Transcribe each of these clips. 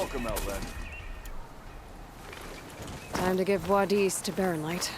welcome, Outlander. Time to give Wadis to Baronlight.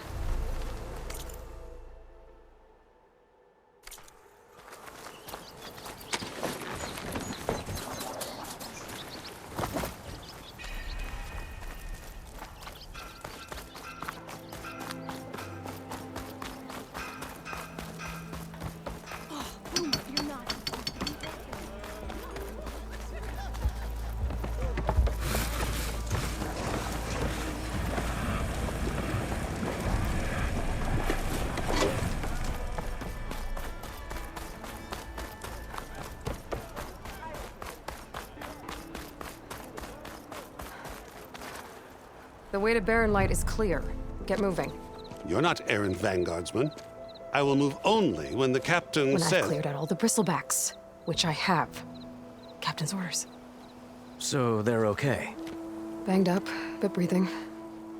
The way to Baronlight is clear. Get moving. You're not errant vanguardsman. I will move only when the captain When says... I've cleared out all the bristlebacks, which I have. Captain's orders. So they're okay? Banged up, but breathing.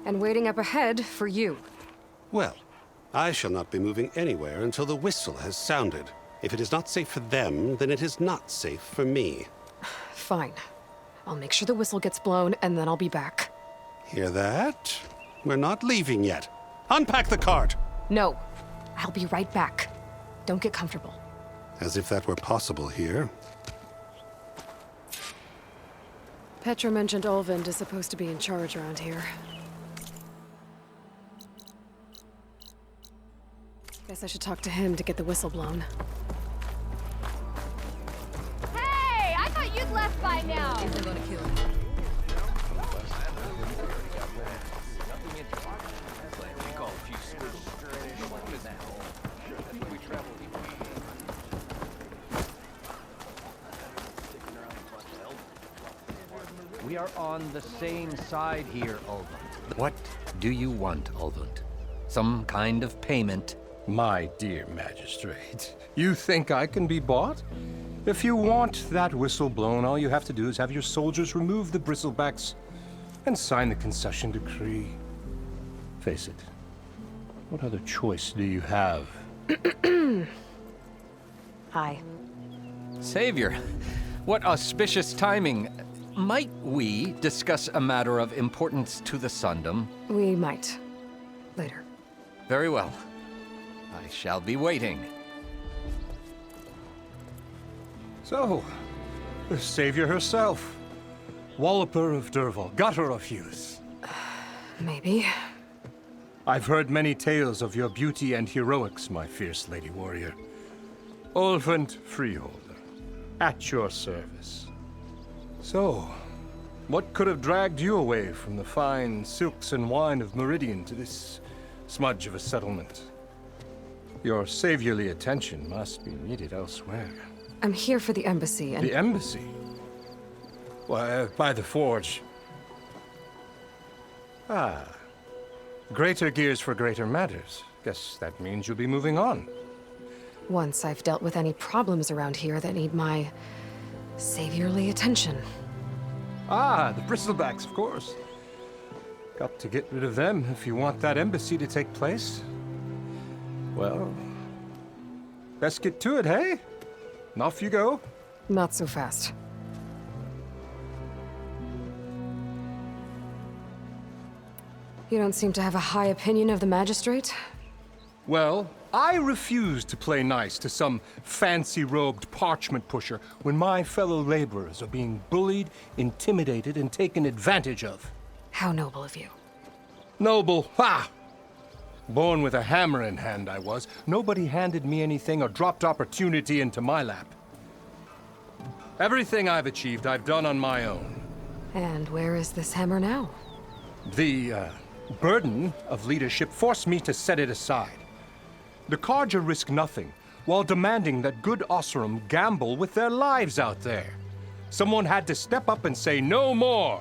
And waiting up ahead for you. Well, I shall not be moving anywhere until the whistle has sounded. If it is not safe for them, then it is not safe for me. Fine. I'll make sure the whistle gets blown, and then I'll be back. Hear that? We're not leaving yet. Unpack the cart! No. I'll be right back. Don't get comfortable. As if that were possible here. Petra mentioned Olvind is supposed to be in charge around here. Guess I should talk to him to get the whistle blown. Hey! I thought you'd left by now! Isn't gonna kill you. We are on the same side here, Olvund. What do you want, Olvund? Some kind of payment? My dear magistrate, you think I can be bought? If you want that whistle blown, all you have to do is have your soldiers remove the bristlebacks and sign the concession decree. Face it, what other choice do you have? Hi. Savior, what auspicious timing. Might we discuss a matter of importance to the Sundom? We might. Later. Very well. I shall be waiting. So, the savior herself. Walloper of Derval, gutter of youth. Maybe. I've heard many tales of your beauty and heroics, my fierce lady warrior. Olvund Freeholder, at your service. So, what could have dragged you away from the fine silks and wine of Meridian to this smudge of a settlement? Your saviorly attention must be needed elsewhere. I'm here for the embassy and... The embassy? Why, by the forge. Ah. Greater gears for greater matters. Guess that means you'll be moving on. Once I've dealt with any problems around here that need my saviorly attention. Ah, the bristlebacks, of course. Got to get rid of them if you want that embassy to take place. Well, let's get to it, hey? And off you go. Not so fast. You don't seem to have a high opinion of the magistrate? Well, I refuse to play nice to some fancy-robed parchment pusher when my fellow laborers are being bullied, intimidated, and taken advantage of. How noble of you. Noble, ha! Born with a hammer in hand, I was. Nobody handed me anything or dropped opportunity into my lap. Everything I've achieved, I've done on my own. And where is this hammer now? The, burden of leadership forced me to set it aside. The Carja risk nothing, while demanding that good Osseram gamble with their lives out there. Someone had to step up and say no more.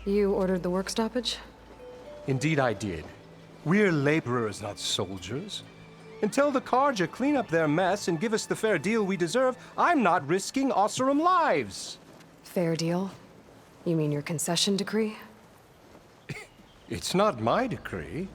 You ordered the work stoppage? Indeed I did. We're laborers, not soldiers. Until the Carja clean up their mess and give us the fair deal we deserve, I'm not risking Osseram lives. Fair deal? You mean your concession decree? It's not my decree.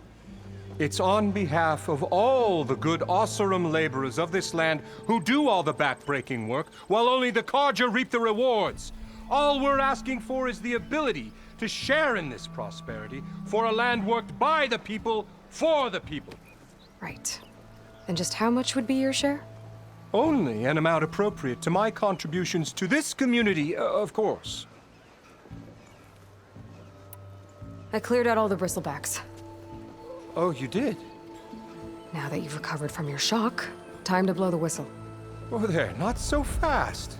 It's on behalf of all the good Oseram laborers of this land who do all the back-breaking work, while only the Carja reap the rewards. All we're asking for is the ability to share in this prosperity for a land worked by the people, for the people. Right. And just how much would be your share? Only an amount appropriate to my contributions to this community, of course. I cleared out all the bristlebacks. Oh, you did? Now that you've recovered from your shock, time to blow the whistle. Oh, there, not so fast.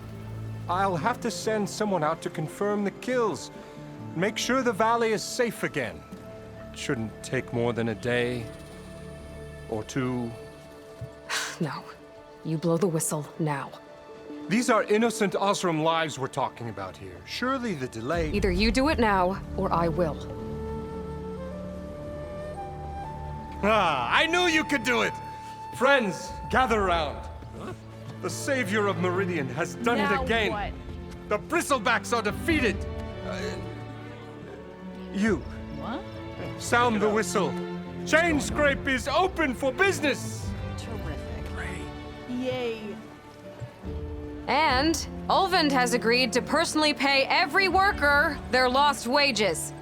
I'll have to send someone out to confirm the kills. Make sure the valley is safe again. It shouldn't take more than a day or two. No. You blow the whistle now. These are innocent Osram lives we're talking about here. Surely the delay... Either you do it now, or I will. Ah, I knew you could do it! Friends, gather around. The savior of Meridian has done Now it again. what? The bristlebacks are defeated. You. What? Sound the whistle. Chain Scrape is open for business. Terrific. Yay. And Ulvund has agreed to personally pay every worker their lost wages.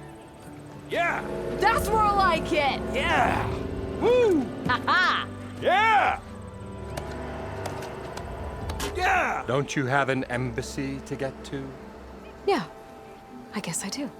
Yeah! That's more like it. Yeah! Woo! Ha Yeah! Yeah! Don't you have an embassy to get to? Yeah, I guess I do.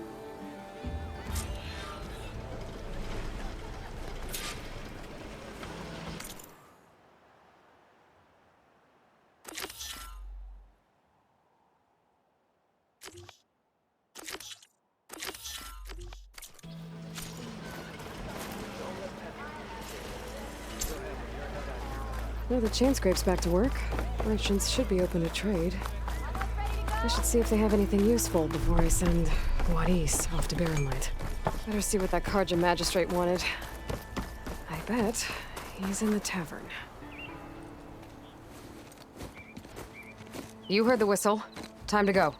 Well, the chain scrape's back to work. Merchants should be open to trade. I should see if they have anything useful before I send Wadis off to Barrenlight. Better see what that Carja magistrate wanted. I bet he's in the tavern. You heard the whistle. Time to go.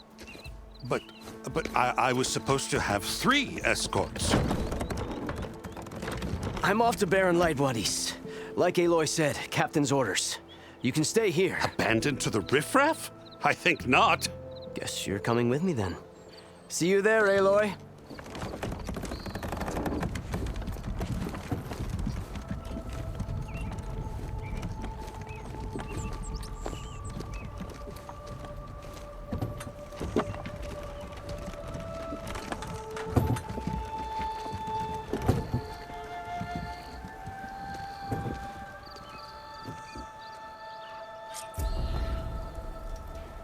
But I was supposed to have 3 escorts. I'm off to Baron Lightwadis. Like Aloy said, Captain's orders. You can stay here. Abandoned to the riffraff? I think not. Guess you're coming with me then. See you there, Aloy.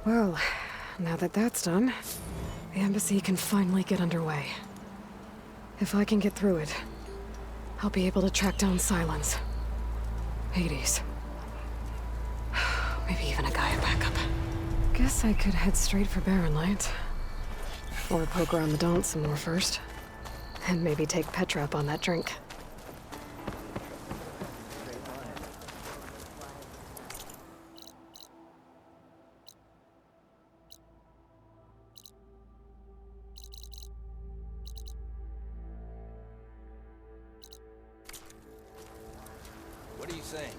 Well, now that that's done, the embassy can finally get underway. If I can get through it, I'll be able to track down Silence, Hades, maybe even a Gaia backup. Guess I could head straight for Barrenlight. Or poke around the Daunt some more first. And maybe take Petra up on that drink. What are you saying?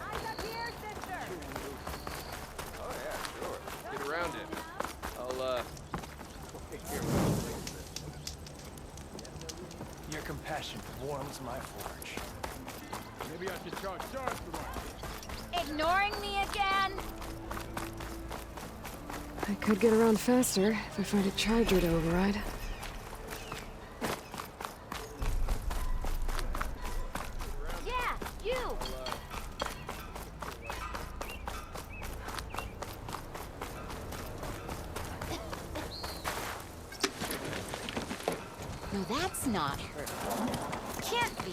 I'm up here, sister. Oh yeah, sure. Get around it. I'll take care of things. Your compassion warms my forge. Maybe I should charge for one. Ignoring me again? I could get around faster if I find a charger to override. Yeah, you. No, that's not hurtful. Can't be.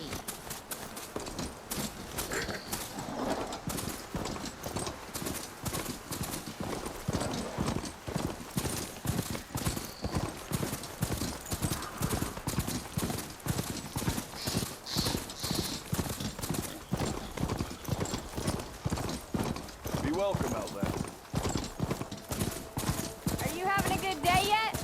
Be welcome out there. Are you having a good day yet?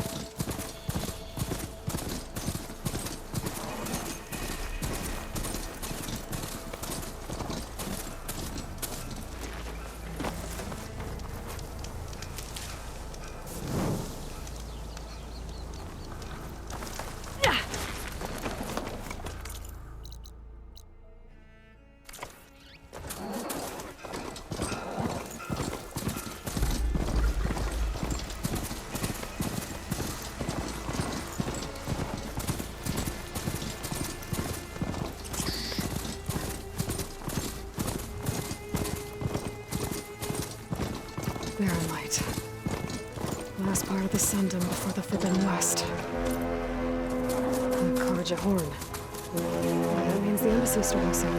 Last part of the Sundom before the Forbidden West. The Karja Horn. That means the embassy's starting soon.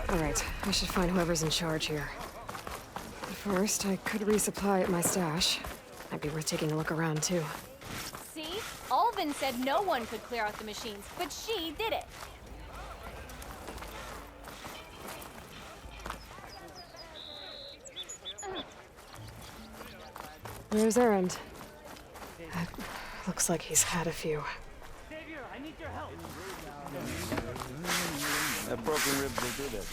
Alright, I should find whoever's in charge here. But first, I could resupply at my stash. Might be worth taking a look around, too. See? Alvin said no one could clear out the machines, but she did it. Where's Erend? Looks like he's had a few. That broken rib will do that.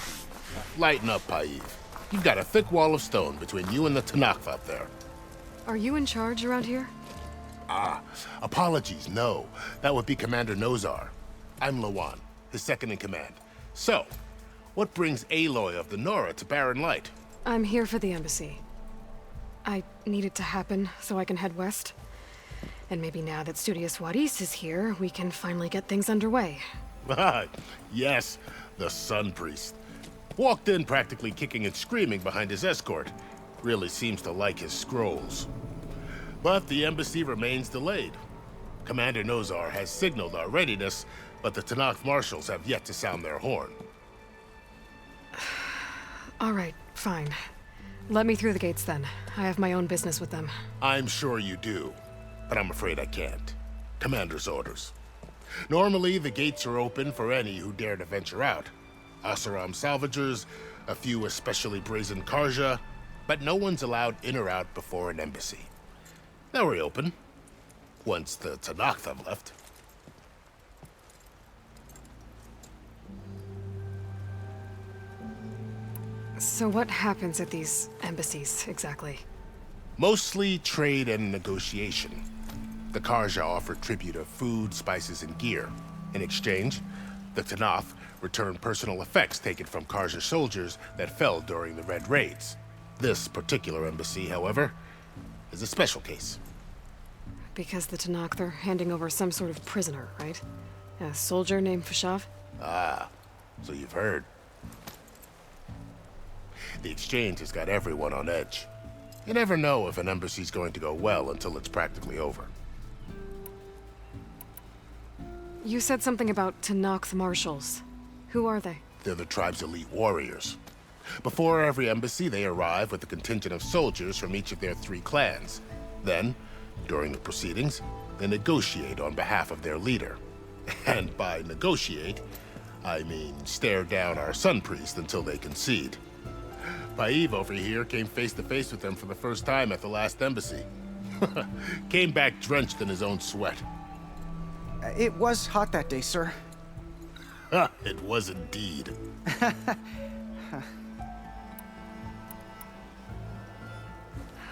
Lighten up, Paiv. You've got a thick wall of stone between you and the Tanakh up there. Are you in charge around here? Ah, apologies, no. That would be Commander Nozar. I'm Lawan, his second in command. So, what brings Aloy of the Nora to Barren Light? I'm here for the embassy. I need it to happen so I can head west. And maybe now that Studious Wadis is here, we can finally get things underway. Yes, the Sun Priest. Walked in practically kicking and screaming behind his escort. Really seems to like his scrolls. But the embassy remains delayed. Commander Nozar has signaled our readiness, but the Tanakh marshals have yet to sound their horn. All right, fine. Let me through the gates then. I have my own business with them. I'm sure you do, but I'm afraid I can't. Commander's orders. Normally, the gates are open for any who dare to venture out. Asaram salvagers, a few especially brazen Karja, but no one's allowed in or out before an embassy. They'll reopen, once the Tanakh have left. So what happens at these embassies, exactly? Mostly trade and negotiation. The Karja offer tribute of food, spices, and gear. In exchange, the Tanakh return personal effects taken from Karja soldiers that fell during the Red Raids. This particular embassy, however, is a special case. Because the Tanakh, they're handing over some sort of prisoner, right? A soldier named Fashav? Ah, so you've heard. The exchange has got everyone on edge. You never know if an embassy's going to go well until it's practically over. You said something about Tanakh marshals. Who are they? They're the tribe's elite warriors. Before every embassy, they arrive with a contingent of soldiers from each of their 3 clans. Then, during the proceedings, they negotiate on behalf of their leader. And by negotiate, I mean stare down our Sun Priest until they concede. Paiv over here came face to face with them for the first time at the last embassy. Came back drenched in his own sweat. It was hot that day, sir. It was indeed.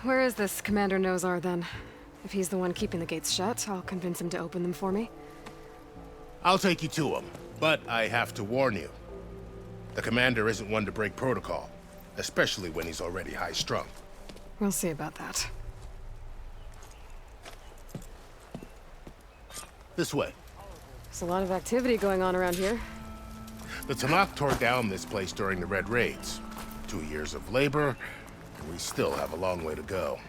Where is this Commander Nozar, then? If he's the one keeping the gates shut, I'll convince him to open them for me. I'll take you to him, but I have to warn you. The commander isn't one to break protocol, especially when he's already high-strung. We'll see about that. This way. There's a lot of activity going on around here. The Tanakh tore down this place during the Red Raids. 2 years of labor, and we still have a long way to go.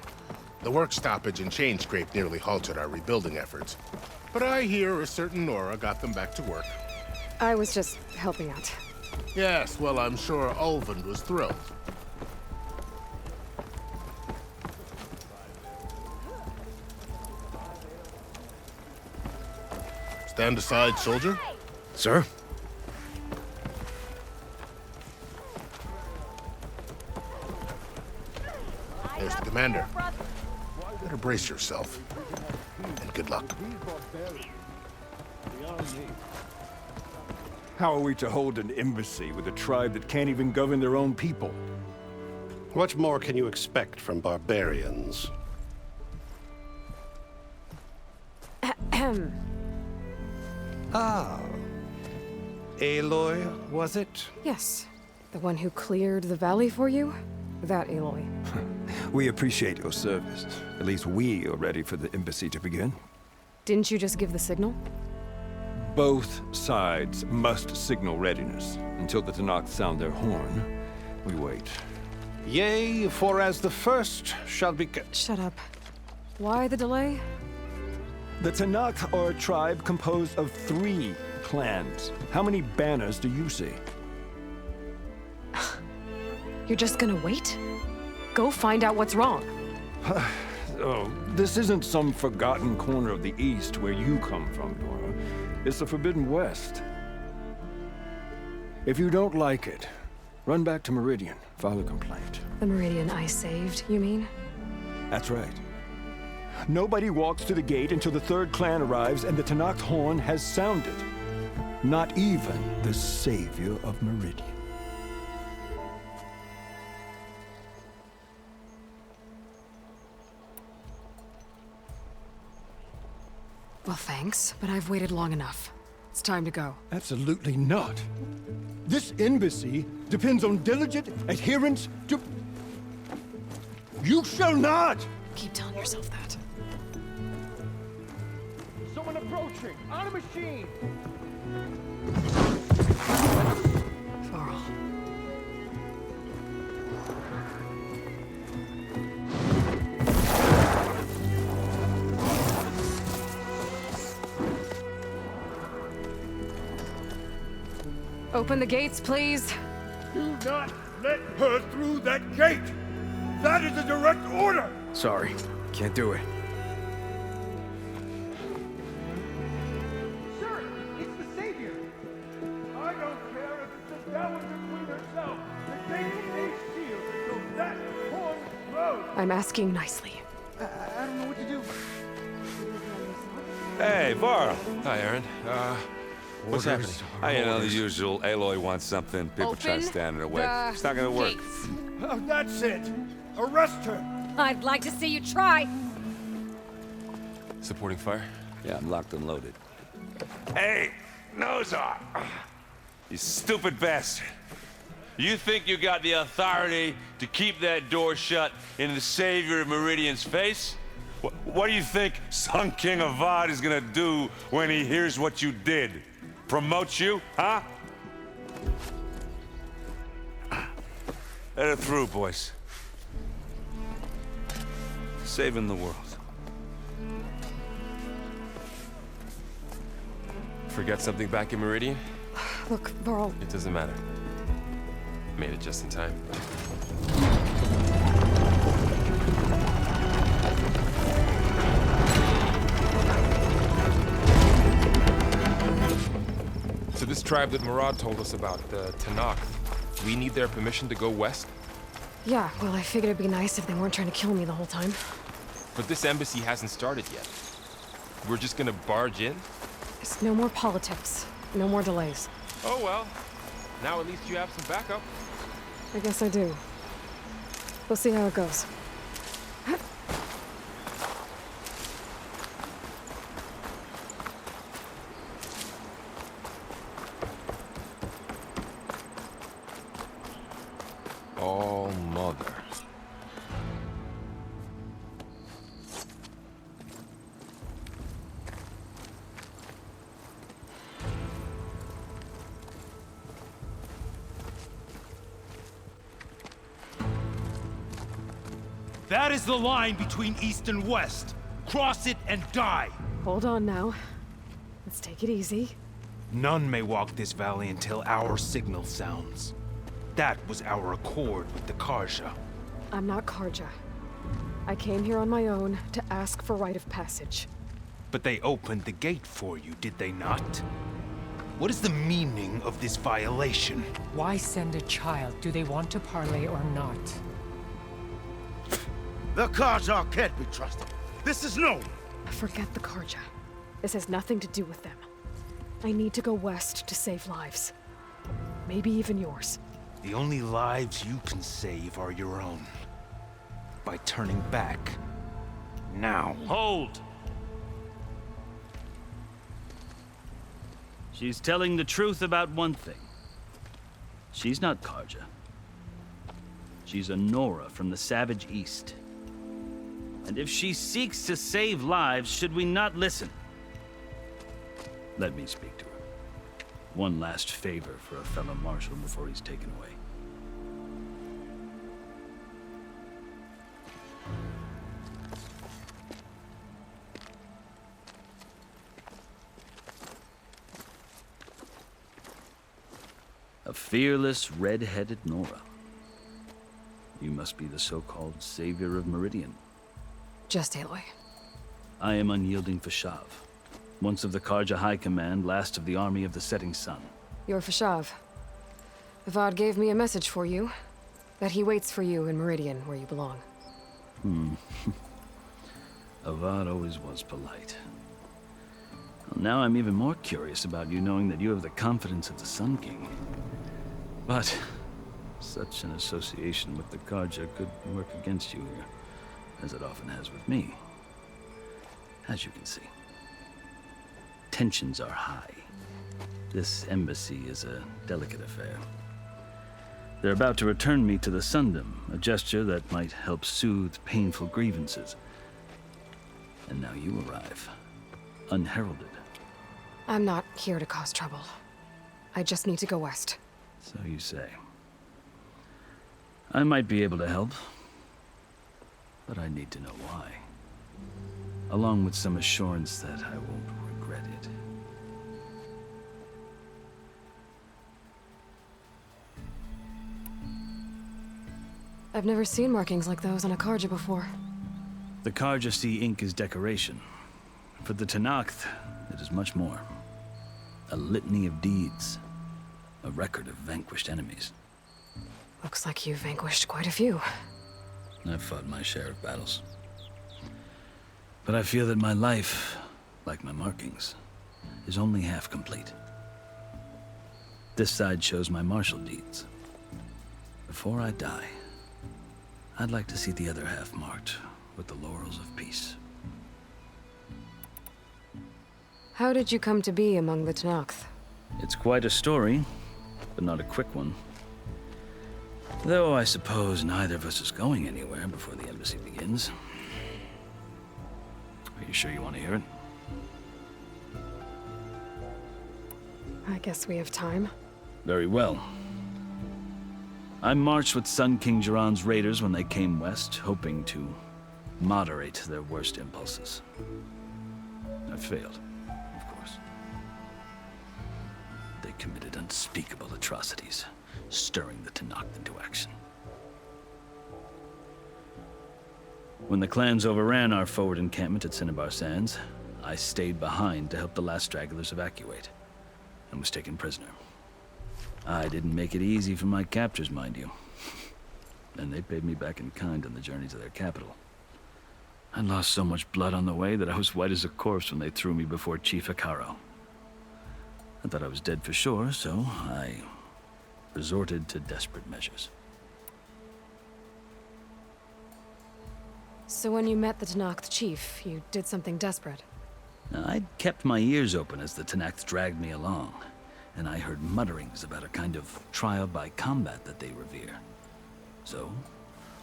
The work stoppage and chain scrape nearly halted our rebuilding efforts. But I hear a certain Nora got them back to work. I was just helping out. Yes, well, I'm sure Ulvin was thrilled. Stand aside, soldier. Sir? There's the commander. Better brace yourself. And good luck. How are we to hold an embassy with a tribe that can't even govern their own people? What more can you expect from barbarians? Ah. Aloy, was it? Yes. The one who cleared the valley for you? That Aloy. We appreciate your service. At least we are ready for the embassy to begin. Didn't you just give the signal? Both sides must signal readiness. Until the Tenakth sound their horn, we wait. Yea, for as the first shall be... Shut up. Why the delay? The Tenakth are a tribe composed of 3 clans. How many banners do you see? You're just gonna wait? Go find out what's wrong. Oh, this isn't some forgotten corner of the East where you come from, Dora. It's the Forbidden West. If you don't like it, run back to Meridian, file a complaint. The Meridian I saved, you mean? That's right. Nobody walks to the gate until the 3rd clan arrives and the Tenakth horn has sounded. Not even the savior of Meridian. Well, thanks, but I've waited long enough. It's time to go. Absolutely not. This embassy depends on diligent adherence to... You shall not! Keep telling yourself that. Someone approaching! On a machine! Varl. Open the gates, please. Do not let her through that gate! That is a direct order! Sorry, can't do it. Sir, it's the Savior! I don't care if it's the Dowager Queen herself. The gate stays sealed until that horn blows. I'm asking nicely. I don't know what to do. Hey, Varl. Hi, Aaron. What's happening? You know, the usual. Aloy wants something. People try to stand in her way. It's not gonna work. Oh, that's it! Arrest her! I'd like to see you try. Supporting fire? Yeah, I'm locked and loaded. Hey, Nozar! You stupid bastard. You think you got the authority to keep that door shut in the savior of Meridian's face? What do you think Sun King Avad is gonna do when he hears what you did? Promote you, huh? Let her through, boys. Saving the world. Forget something back in Meridian? Look, Varl. It doesn't matter. Made it just in time. So this tribe that Murad told us about, the Tenakth, we need their permission to go west? Yeah, well, I figured it'd be nice if they weren't trying to kill me the whole time. But this embassy hasn't started yet. We're just gonna barge in? There's no more politics. No more delays. Oh well. Now at least you have some backup. I guess I do. We'll see how it goes. Oh, mother. That is the line between East and West. Cross it and die. Hold on now. Let's take it easy. None may walk this valley until our signal sounds. That was our accord with the Karja. I'm not Karja. I came here on my own to ask for rite of passage. But they opened the gate for you, did they not? What is the meaning of this violation? Why send a child? Do they want to parley or not? The Karja can't be trusted. This is known. Forget the Karja. This has nothing to do with them. I need to go west to save lives. Maybe even yours. The only lives you can save are your own. By turning back. Now. Hold! She's telling the truth about one thing. She's not Karja. She's a Nora from the Savage East. And if she seeks to save lives, should we not listen? Let me speak to her. One last favor for a fellow marshal before he's taken away. A fearless, red-headed Nora. You must be the so-called savior of Meridian. Just Aloy. I am unyielding Fashav, once of the Karja High Command, last of the army of the setting sun. You're Fashav. Avad gave me a message for you. That he waits for you in Meridian, where you belong. Avad always was polite. Well, now I'm even more curious about you knowing that you have the confidence of the Sun King. But such an association with the Karja could work against you here, as it often has with me. As you can see, tensions are high. This embassy is a delicate affair. They're about to return me to the Sundom, a gesture that might help soothe painful grievances. And now you arrive, unheralded. I'm not here to cause trouble. I just need to go west. So you say. I might be able to help, but I need to know why. Along with some assurance that I won't regret it. I've never seen markings like those on a Karja before. The Karja see ink as decoration. For the Tenakth, it is much more. A litany of deeds. A record of vanquished enemies. Looks like you've vanquished quite a few. I've fought my share of battles. But I feel that my life, like my markings, is only half complete. This side shows my martial deeds. Before I die, I'd like to see the other half marked with the laurels of peace. How did you come to be among the Tenakth? It's quite a story, but not a quick one. Though I suppose neither of us is going anywhere before the embassy begins. Are you sure you want to hear it? I guess we have time. Very well. I marched with Sun King Jiran's raiders when they came west, hoping to moderate their worst impulses. I failed, of course. They committed unspeakable atrocities, stirring the Tenakth into action. When the clans overran our forward encampment at Cinnabar Sands, I stayed behind to help the last stragglers evacuate, and was taken prisoner. I didn't make it easy for my captors, mind you. And they paid me back in kind on the journey to their capital. I lost so much blood on the way that I was white as a corpse when they threw me before Chief Hikaro. I thought I was dead for sure, so I resorted to desperate measures. So when you met the Tenakth chief, you did something desperate? Now, I'd kept my ears open as the Tenakth dragged me along, and I heard mutterings about a kind of trial by combat that they revere. So,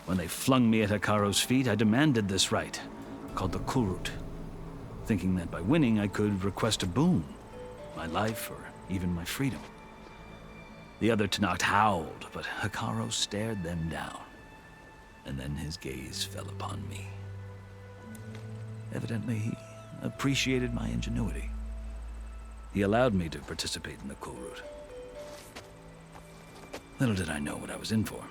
when they flung me at Hikaro's feet, I demanded this right, called the Kulrut, thinking that by winning I could request a boon, my life or even my freedom. The other Tenakth howled, but Hikaro stared them down, and then his gaze fell upon me. Evidently, he appreciated my ingenuity. He allowed me to participate in the Kulrut. Little did I know what I was in for.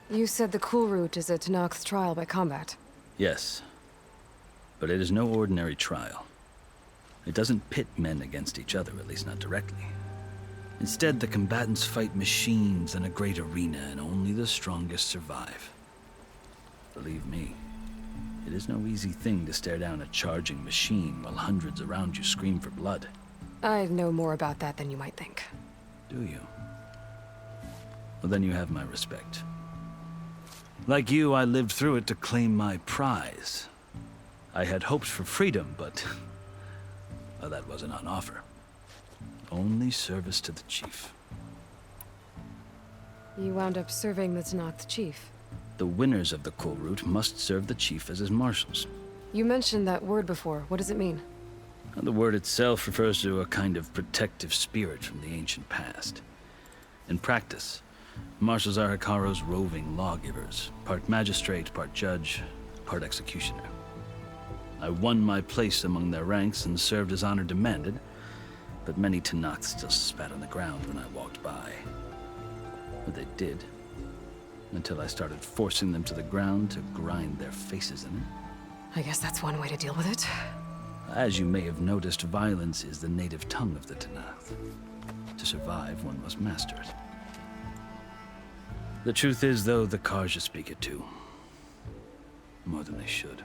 You said the Kulrut is a Tenakth trial by combat. Yes, but it is no ordinary trial. It doesn't pit men against each other, at least not directly. Instead, the combatants fight machines in a great arena, and only the strongest survive. Believe me, it is no easy thing to stare down a charging machine while hundreds around you scream for blood. I know more about that than you might think. Do you? Well, then you have my respect. Like you, I lived through it to claim my prize. I had hoped for freedom, but well, that wasn't on offer. Only service to the chief. You wound up serving the Tenakth chief. The winners of the Kulrut must serve the chief as his marshals. You mentioned that word before. What does it mean? The word itself refers to a kind of protective spirit from the ancient past. In practice, marshals are Hikaro's roving lawgivers, part magistrate, part judge, part executioner. I won my place among their ranks and served as honor demanded, but many Tenakth still spat on the ground when I walked by. Or they did, until I started forcing them to the ground to grind their faces in it. I guess that's one way to deal with it. As you may have noticed, violence is the native tongue of the Tenakth. To survive, one must master it. The truth is, though, the Karja speak it too. More than they should.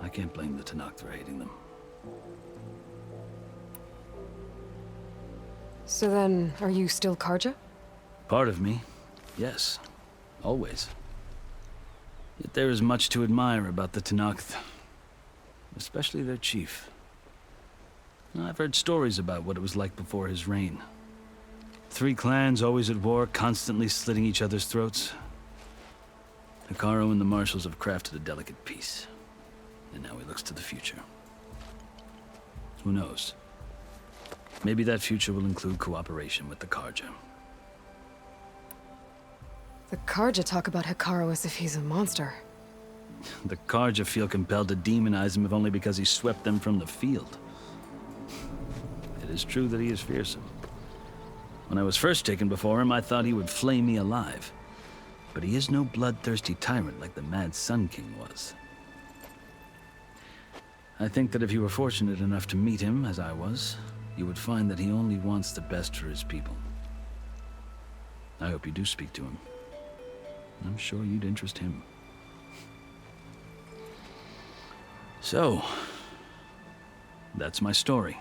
I can't blame the Tenakth for hating them. So then, are you still Karja? Part of me, yes. Always. Yet there is much to admire about the Tenakth. Especially their chief. I've heard stories about what it was like before his reign. 3 clans always at war, constantly slitting each other's throats. Hikaro and the marshals have crafted a delicate peace. And now he looks to the future. Who knows? Maybe that future will include cooperation with the Karja. The Karja talk about Hikaro as if he's a monster. The Karja feel compelled to demonize him if only because he swept them from the field. It is true that he is fearsome. When I was first taken before him, I thought he would flay me alive. But he is no bloodthirsty tyrant like the Mad Sun King was. I think that if you were fortunate enough to meet him, as I was, you would find that he only wants the best for his people. I hope you do speak to him. I'm sure you'd interest him. So, that's my story.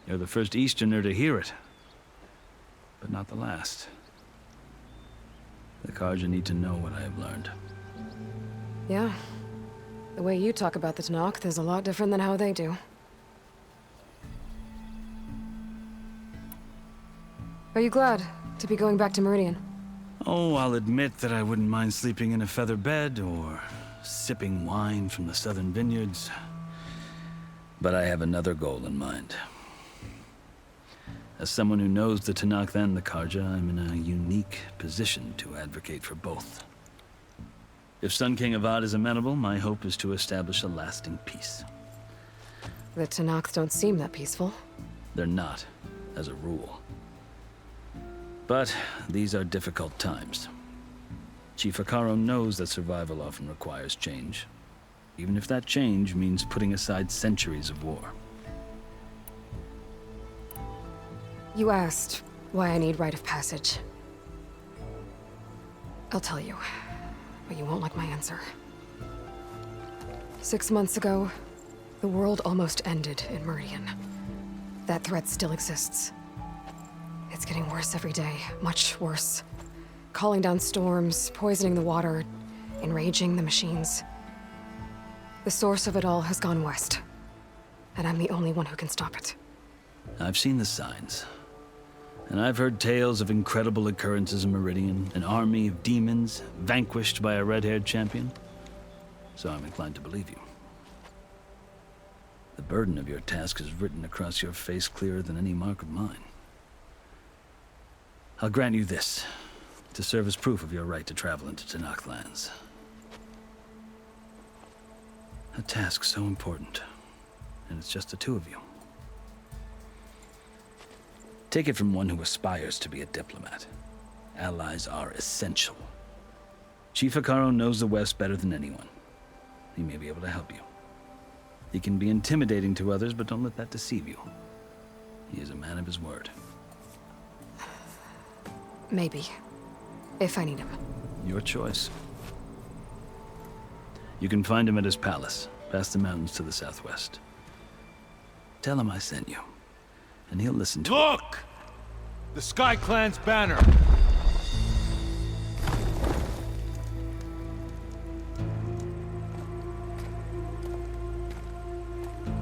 You're the first Easterner to hear it, but not the last. The Karja need to know what I have learned. Yeah. The way you talk about the Tenakth is a lot different than how they do. Are you glad to be going back to Meridian? Oh, I'll admit that I wouldn't mind sleeping in a feather bed or sipping wine from the southern vineyards. But I have another goal in mind. As someone who knows the Tenakth and the Karja, I'm in a unique position to advocate for both. If Sun King Avad is amenable, my hope is to establish a lasting peace. The Tenakth don't seem that peaceful. They're not, as a rule. But these are difficult times. Chief Hikaro knows that survival often requires change, even if that change means putting aside centuries of war. You asked why I need rite of passage. I'll tell you, but you won't like my answer. 6 months ago, the world almost ended in Meridian. That threat still exists. It's getting worse every day, much worse. Calling down storms, poisoning the water, enraging the machines. The source of it all has gone west, and I'm the only one who can stop it. I've seen the signs. And I've heard tales of incredible occurrences in Meridian, an army of demons vanquished by a red-haired champion. So I'm inclined to believe you. The burden of your task is written across your face clearer than any mark of mine. I'll grant you this, to serve as proof of your right to travel into Tenakth lands. A task so important, and it's just the 2 of you. Take it from one who aspires to be a diplomat. Allies are essential. Chief Hikaro knows the West better than anyone. He may be able to help you. He can be intimidating to others, but don't let that deceive you. He is a man of his word. Maybe. If I need him. Your choice. You can find him at his palace, past the mountains to the southwest. Tell him I sent you, and he'll listen to Look! The Sky Clan's banner!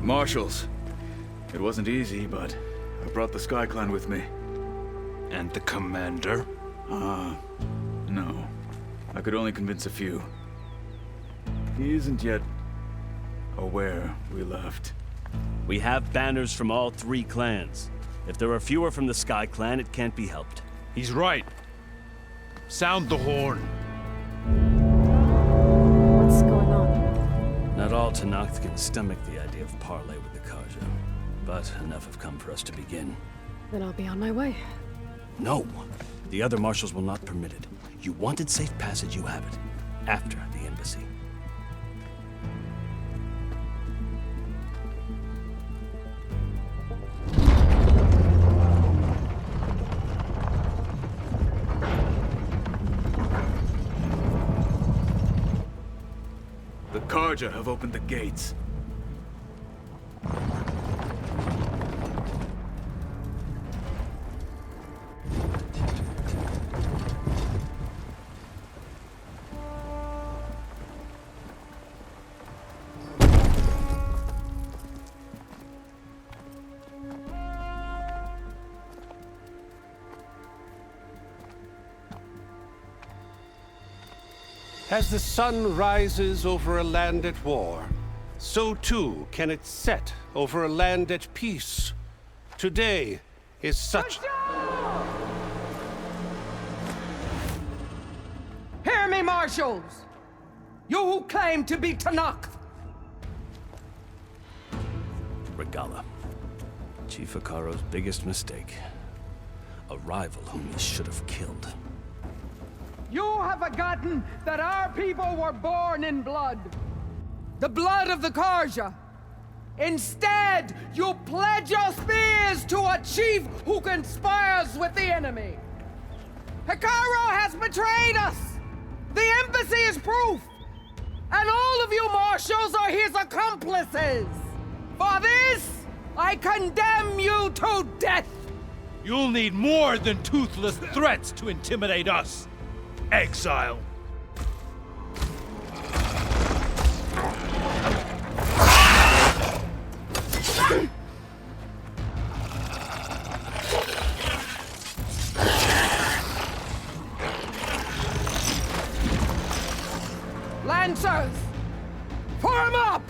Marshals. It wasn't easy, but I brought the Sky Clan with me. And the commander? No. I could only convince a few. He isn't yet aware we left. We have banners from all 3 clans. If there are fewer from the Sky Clan, it can't be helped. He's right. Sound the horn. What's going on? Not all Tenakth can stomach the idea of parley with the Karja, but enough have come for us to begin. Then I'll be on my way. No! The other marshals will not permit it. You wanted safe passage, you have it. After the embassy. The Karja have opened the gates. As the sun rises over a land at war, so too can it set over a land at peace. Today is such... Hear me, marshals! You who claim to be Tenakth! Regala. Chief Akaro's biggest mistake. A rival whom he should have killed. You have forgotten that our people were born in blood. The blood of the Karja. Instead, you pledge your spears to a chief who conspires with the enemy. Hekarro has betrayed us. The embassy is proof. And all of you marshals are his accomplices. For this, I condemn you to death. You'll need more than toothless threats to intimidate us. Exile. Lancers, form up!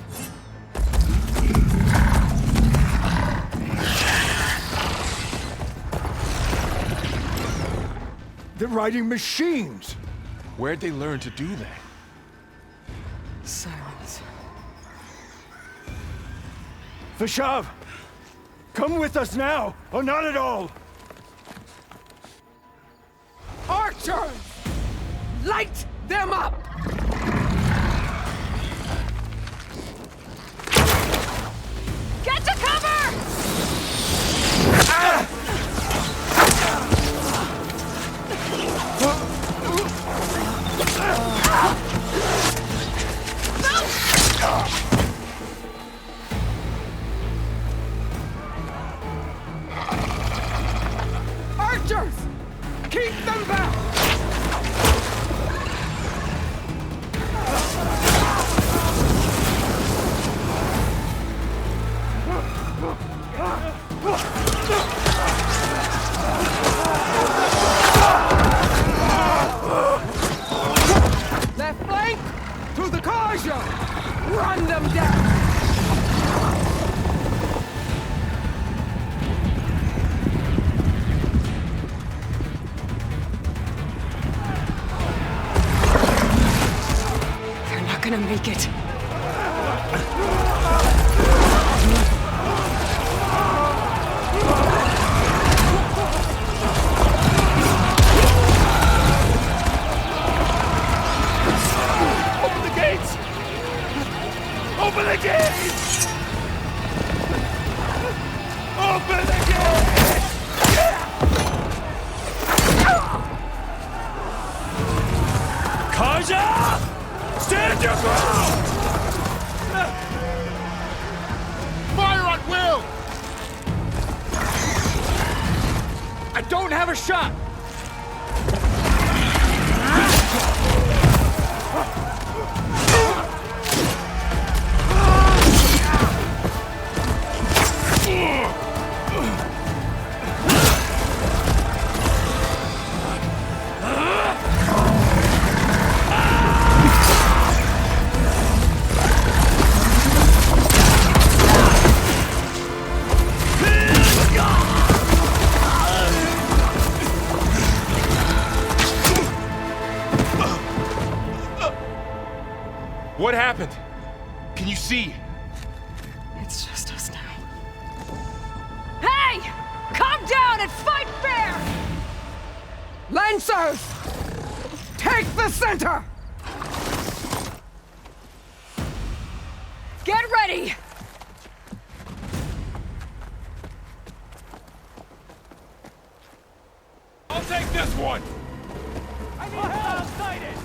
They're riding machines! Where'd they learn to do that? Silence. Vashav! Come with us now, or not at all! Archers! Light them up! Get to cover! Ah! Archers! Keep them back! Left flank to the Karja! Run them down! They're not gonna make it. Open the gates! Open the gates! Open the gates! Karja! Stand your ground! Fire at will! I don't have a shot! What happened? Can you see? It's just us now. Hey! Calm down and fight fair! Lancers! Take the center! Get ready! I'll take this one! I need help! Sighted!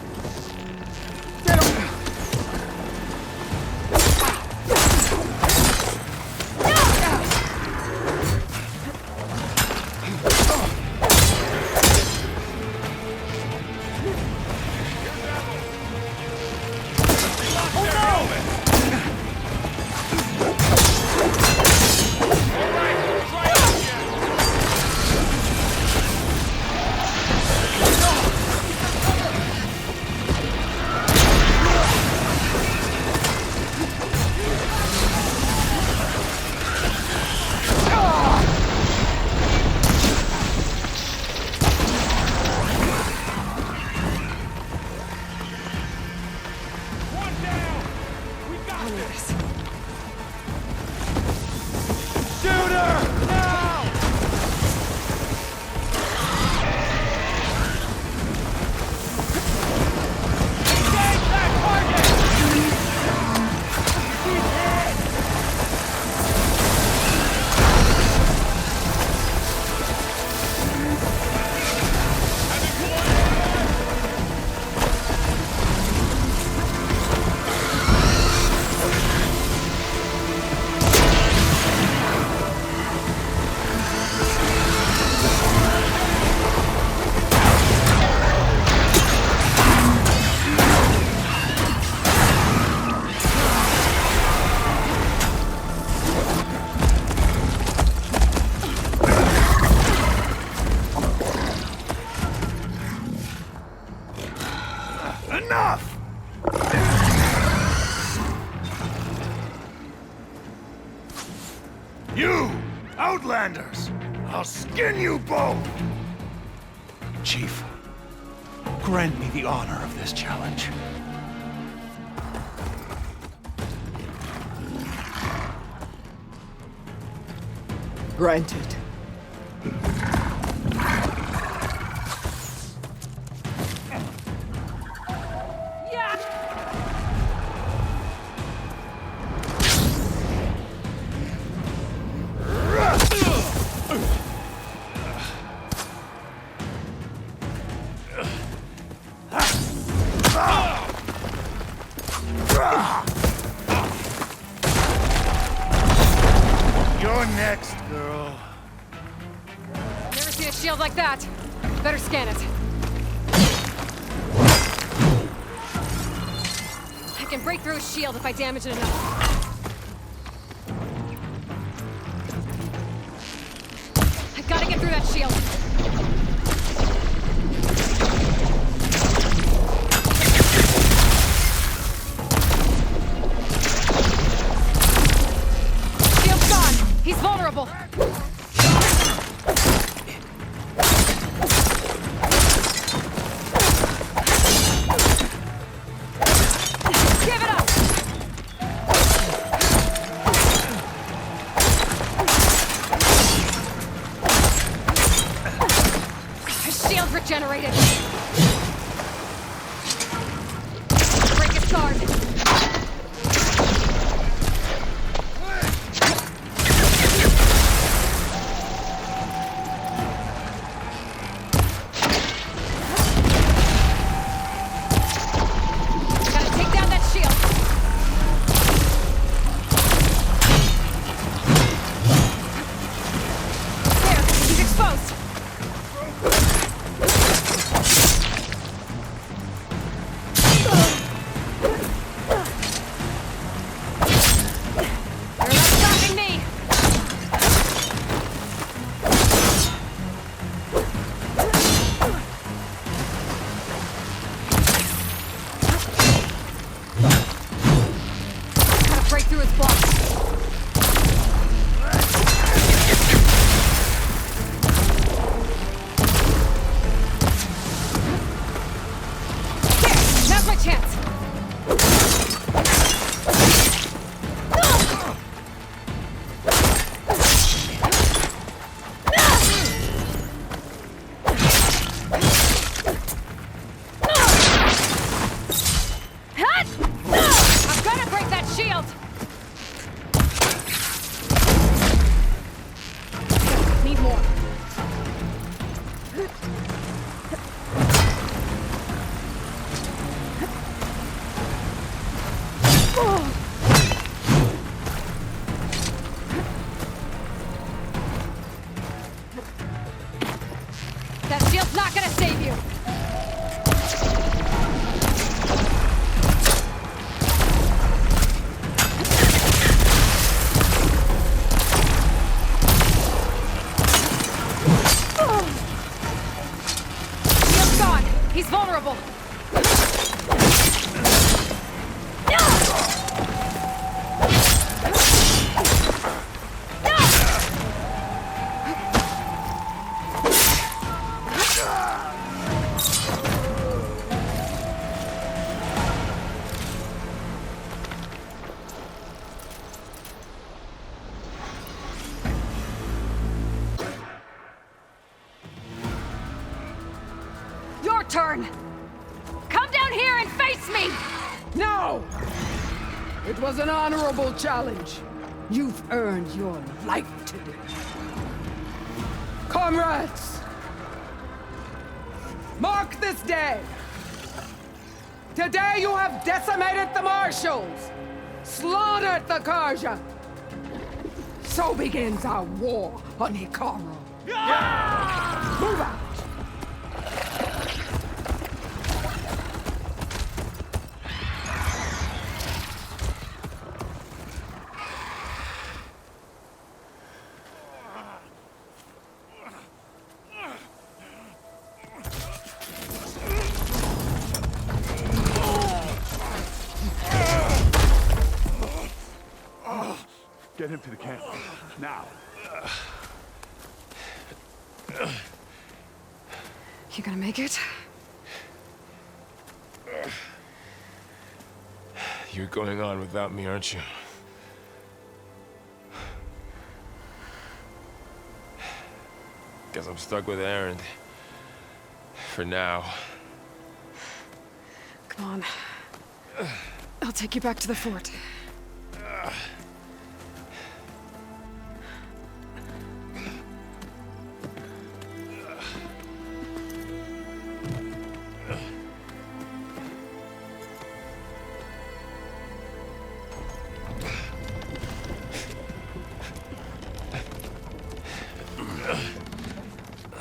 Enough! You, Outlanders! I'll skin you both! Chief, grant me the honor of this challenge. Granted. You're next, girl. Never seen a shield like that. Better scan it. I can break through a shield if I damage it enough. I gotta get through that shield. Shield's gone. He's vulnerable. Give it up! His shield regenerated. Break his guard. turn! Come down here and face me! No! It was an honorable challenge. You've earned your life today. Comrades! Mark this day! Today you have decimated the marshals! Slaughtered the Karja! So begins our war on Hikaru. Move out! Get him to the camp. Now. You gonna make it? You're going on without me, aren't you? Guess I'm stuck with Erend. For now. Come on. I'll take you back to the fort.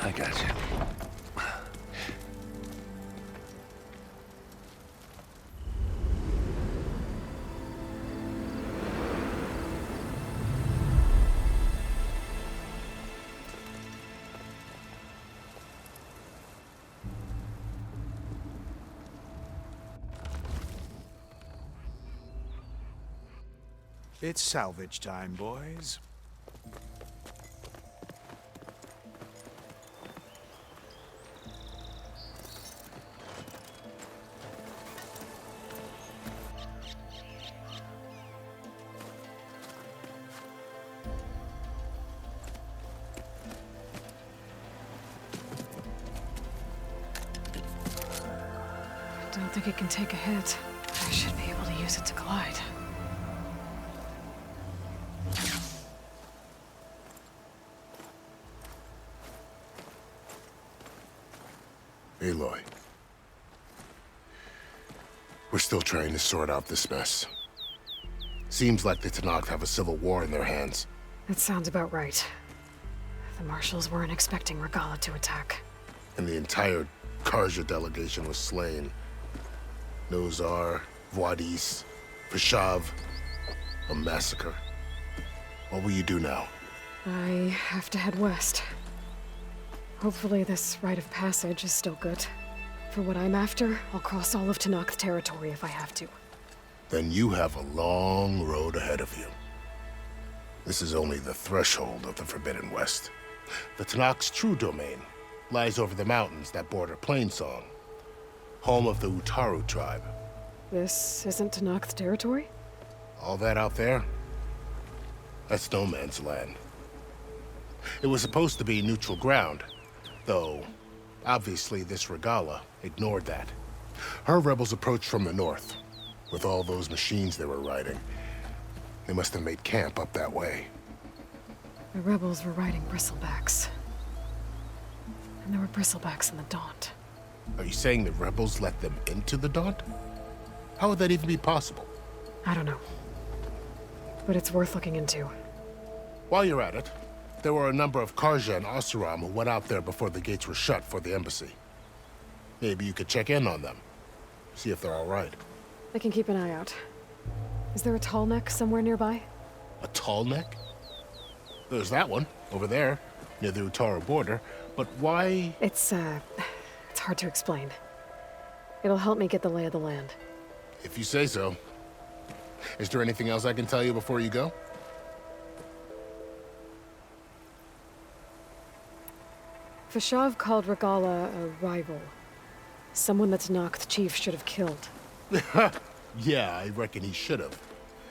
I got you. It's salvage time, boys. I don't think it can take a hit. I should be able to use it to glide. Aloy. We're still trying to sort out this mess. Seems like the Tenakth have a civil war in their hands. That sounds about right. The marshals weren't expecting Regalla to attack. And the entire Karja delegation was slain. Nozar, Wadis, Vashav. A massacre. What will you do now? I have to head west. Hopefully this rite of passage is still good. For what I'm after, I'll cross all of Tenakth territory if I have to. Then you have a long road ahead of you. This is only the threshold of the Forbidden West. The Tenakth's true domain lies over the mountains that border Plainsong, home of the Utaru tribe. This isn't Tenakth territory? All that out there? That's no man's land. It was supposed to be neutral ground, though obviously this Regalla ignored that. Her rebels approached from the north. With all those machines they were riding, they must have made camp up that way. The rebels were riding bristlebacks. And there were bristlebacks in the Daunt. Are you saying the rebels let them into the Daunt? How would that even be possible? I don't know. But it's worth looking into. While you're at it, there were a number of Karja and Oseram who went out there before the gates were shut for the embassy. Maybe you could check in on them. See if they're all right. I can keep an eye out. Is there a tall neck somewhere nearby? A tall neck? There's that one, over there, near the Utaru border. But why? It's hard to explain. It'll help me get the lay of the land. If you say so. Is there anything else I can tell you before you go? Vashav called Regalla a rival. Someone that Tenakth chief should have killed. Yeah, I reckon he should have.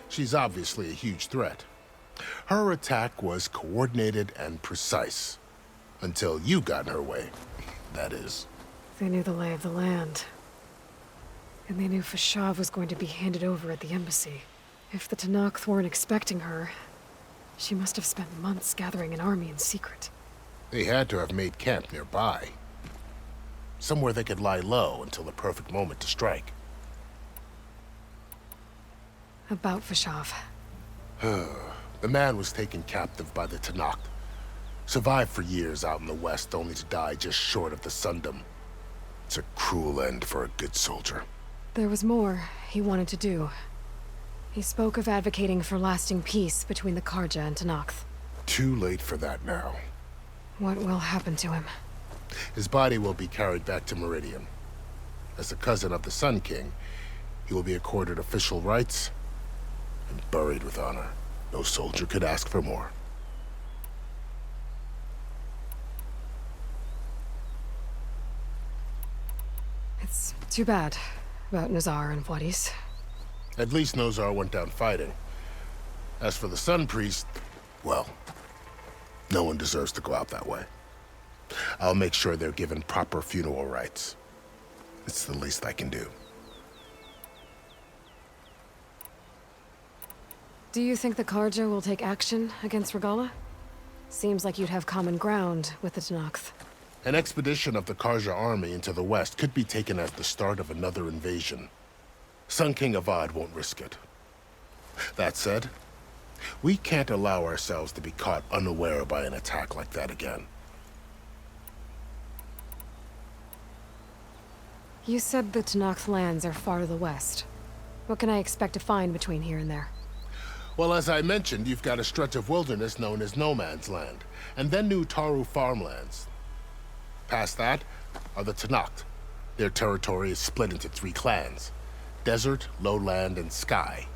She's obviously a huge threat. Her attack was coordinated and precise. Until you got in her way, that is. They knew the lay of the land. And they knew Fashav was going to be handed over at the embassy. If the Tenakth weren't expecting her, she must have spent months gathering an army in secret. They had to have made camp nearby. Somewhere they could lie low until the perfect moment to strike. About Fashav. The man was taken captive by the Tenakth. Survived for years out in the west, only to die just short of the Sundom. It's a cruel end for a good soldier. There was more he wanted to do. He spoke of advocating for lasting peace between the Karja and Tenakth. Too late for that now. What will happen to him? His body will be carried back to Meridian. As a cousin of the Sun King, he will be accorded official rights and buried with honor. No soldier could ask for more. It's too bad about Nazar and Wadis. At least Nozar went down fighting. As for the Sun Priest, well, no one deserves to go out that way. I'll make sure they're given proper funeral rites. It's the least I can do. Do you think the Karja will take action against Regala? Seems like you'd have common ground with the Tenakth. An expedition of the Karja army into the west could be taken as the start of another invasion. Sun King Avad won't risk it. That said, we can't allow ourselves to be caught unaware by an attack like that again. You said the Tenakth lands are far to the west. What can I expect to find between here and there? Well, as I mentioned, you've got a stretch of wilderness known as No Man's Land, and then New Taru farmlands. Past that are the Tenakth. Their territory is split into 3 clans: Desert, Lowland, and Sky.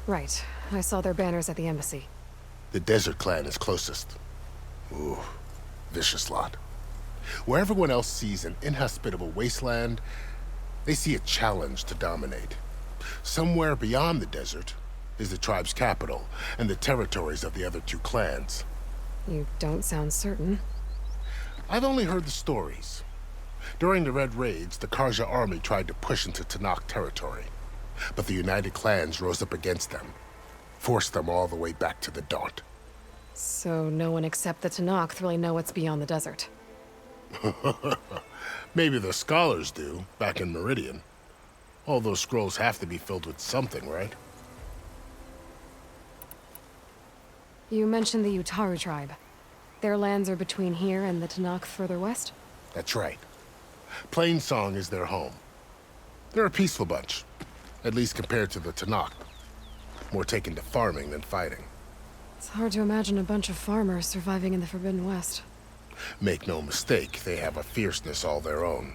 Right. I saw their banners at the embassy. The Desert clan is closest. Ooh, vicious lot. Where everyone else sees an inhospitable wasteland, they see a challenge to dominate. Somewhere beyond the desert is the tribe's capital and the territories of the other 2 clans. You don't sound certain. I've only heard the stories. During the Red Raids, the Karja army tried to push into Tenakth territory, but the United Clans rose up against them, forced them all the way back to the Daunt. So no one except the Tenakth really know what's beyond the desert. Maybe the scholars do, back in Meridian. All those scrolls have to be filled with something, right? You mentioned the Utaru tribe. Their lands are between here and the Tenakth further west? That's right. Plainsong is their home. They're a peaceful bunch, at least compared to the Tenakth. More taken to farming than fighting. It's hard to imagine a bunch of farmers surviving in the Forbidden West. Make no mistake, they have a fierceness all their own.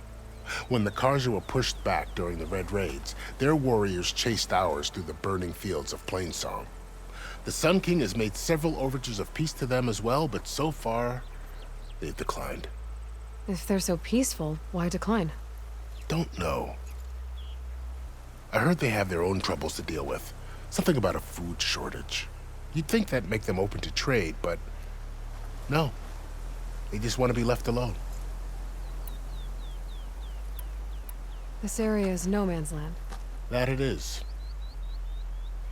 When the Karja were pushed back during the Red Raids, their warriors chased ours through the burning fields of Plainsong. The Sun King has made several overtures of peace to them as well, but so far, they've declined. If they're so peaceful, why decline? Don't know. I heard they have their own troubles to deal with. Something about a food shortage. You'd think that'd make them open to trade, but no. They just want to be left alone. This area is no man's land. That it is.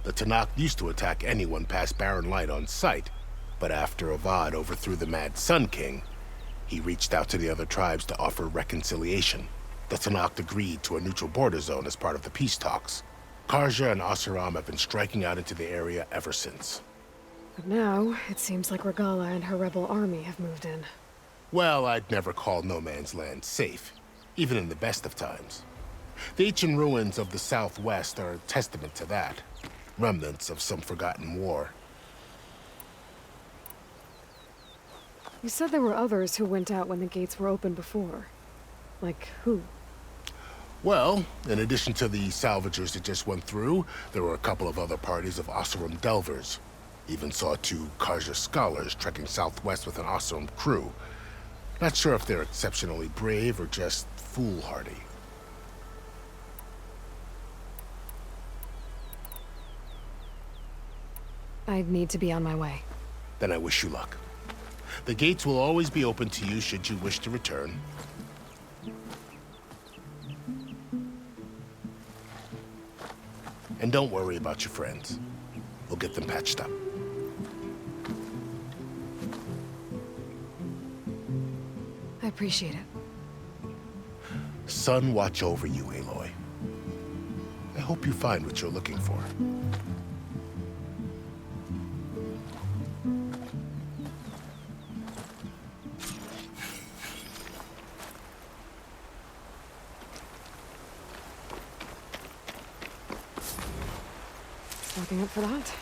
The Tenakth used to attack anyone past Barren Light on sight, but after Avad overthrew the Mad Sun King, he reached out to the other tribes to offer reconciliation. The Tenakth agreed to a neutral border zone as part of the peace talks. Karja and Asuram have been striking out into the area ever since. But now, it seems like Regala and her rebel army have moved in. Well, I'd never call No Man's Land safe, even in the best of times. The ancient ruins of the Southwest are a testament to that. Remnants of some forgotten war. You said there were others who went out when the gates were open before. Like who? Well, in addition to the salvagers that just went through, there were a couple of other parties of Oseram delvers. Even saw 2 Karja scholars trekking southwest with an Oseram crew. Not sure if they're exceptionally brave or just foolhardy. I'd need to be on my way. Then I wish you luck. The gates will always be open to you should you wish to return. And don't worry about your friends. We'll get them patched up. I appreciate it. Sun watch over you, Aloy. I hope you find what you're looking for. Stocking up for the hunt.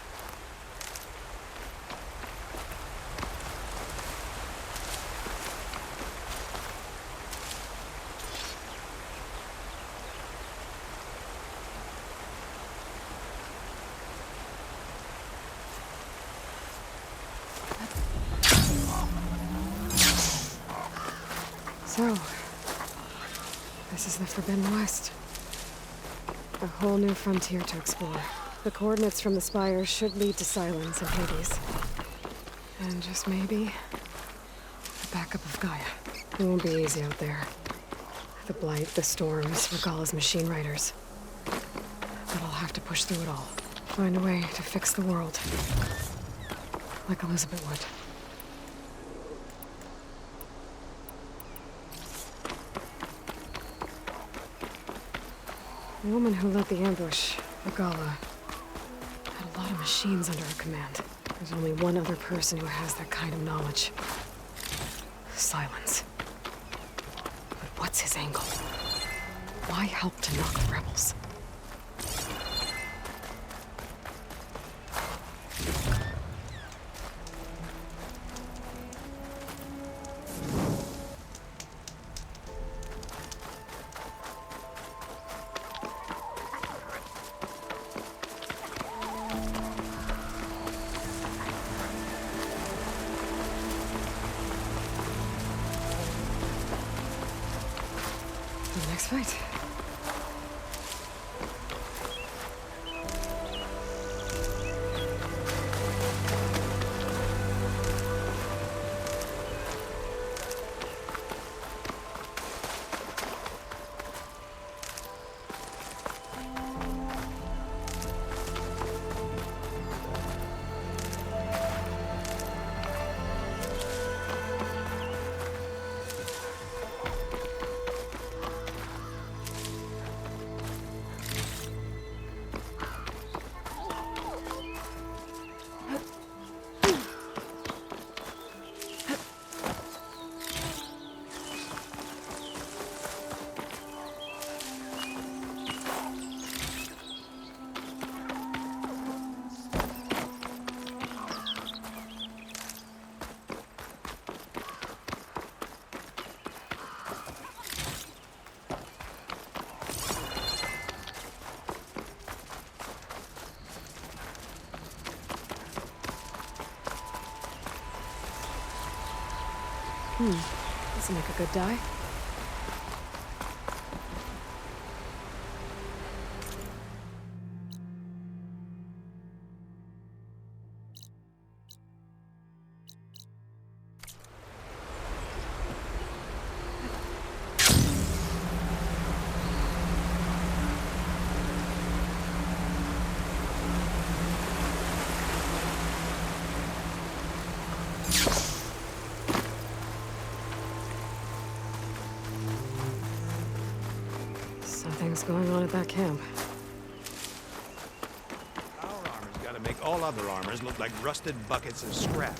So, this is the Forbidden West. A whole new frontier to explore. The coordinates from the spire should lead to Silence and Hades. And just maybe, the backup of Gaia. It won't be easy out there. The blight, the storms, Regalla's machine riders. But I'll have to push through it all. Find a way to fix the world. Like Elizabeth would. The woman who led the ambush, Regalla, had a lot of machines under her command. There's only one other person who has that kind of knowledge. Silence. But what's his angle? Why help to knock the rebels? The next fight. This will make a good dye. Something's going on at that camp. Our armor's gotta make all other armors look like rusted buckets of scrap.